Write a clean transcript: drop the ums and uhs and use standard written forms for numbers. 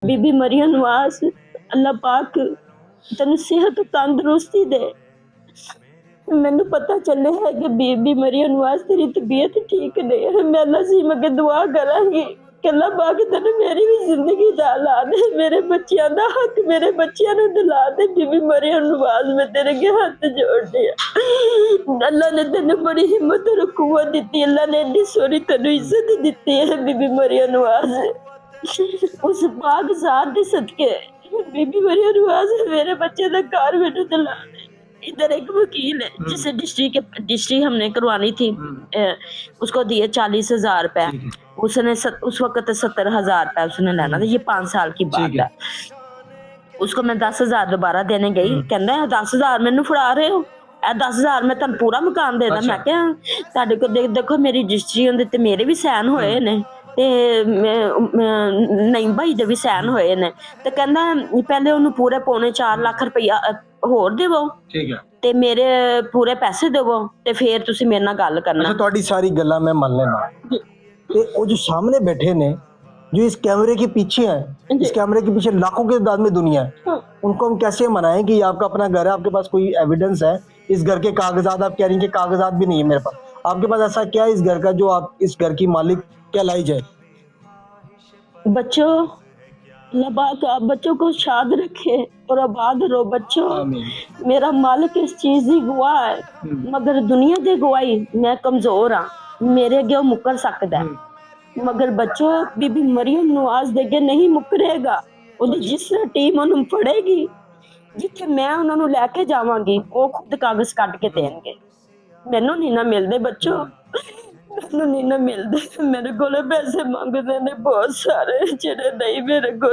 बीबी मरियम नवाज अल्लाह पाक तेन सेहत तंदुरुस्ती दे। मैनू पता चले है कि बीबी मरियम नवाज तेरी तबीयत ठीक नहीं है। मैं अल्लाह से अगे दुआ करांगी कि अल्लाह पाक तेन मेरी भी जिंदगी दा ला दे, मेरे बच्चियां दा हक मेरे बच्चियां नू दिला दे। बीबी मरियम नवाज मैं तेरे अगे हाथ जोड़दी हां। अल्लाह ने तेन बड़ी हिम्मत और कुव्वत दी, अल्लाह ने एडी सोहनी तेन इज्जत दी है बीबी मरियम नवाज। उस पाक जात दे सदके बीबी मरियम नवाज मेरे बच्चे दा घर मैनू दिला दे। इधर एक वकील है जिसे डिस्ट्री हमने करवानी थी, उसको दिए 40,000 रुपए। उसने उस वक्त 70,000 रुपए उसने लेना था। ये 5 साल की बात है। उसको मैं 10,000 दोबारा देने गई, कहना 10,000 मैनू फड़ा रहे हो, 10,000 मैं तुहानू पूरा मकान दे दा। मैं क्या तुहाडे को देखो मेरी रजिस्ट्री होंदी ते मेरे भी साइन होए ने ते नहीं भाई दे भी साइन होए ने। ते कहंदा पहले उन्हें पूरे 4.25 लाख रुपया होर देवो, ठीक है, ते मेरे पूरे पैसे देवो ते फिर तुसी मेरे नाल गल करना। अच्छा ਤੁਹਾਡੀ सारी गल्लां मैं मान लेना ते वो जो सामने बैठे ने जो इस कैमरे के पीछे है, इस कैमरे के पीछे लाखों की तादाद में दुनिया है, उनको हम कैसे मनाएं कि ये आपका अपना घर है, आपके पास कोई एविडेंस है? इस घर के कागजात आप कह रही हैं कि कागजात भी नहीं है मेरे पास। आपके पास ऐसा क्या है इस घर का जो आप इस घर की मालिक कहलाई जाए? बच्चों अल्लाह पाक आप बच्चों को शाद रखे और आबाद रहो बच्चों। मेरा मालिक इस चीज की गवाह है, मगर दुनिया की गवाही मैं कमजोर हाँ, मेरे अगे वो मुकर सकता है। मगर बच्चों बीबी मरियम नवाज दे अगे नहीं मुकरेगा। उहदी जिस टीम उन्होंने फड़ेगी, जिथे मैं उन्होंने लैके जावांगी, वो खुद कागज कट के देंगे। मैनू नहीं ना मिलते बच्चों, मैनू नहीं ना मिलते। मेरे को पैसे मंगते ने बहुत सारे, जेडे नहीं मेरे को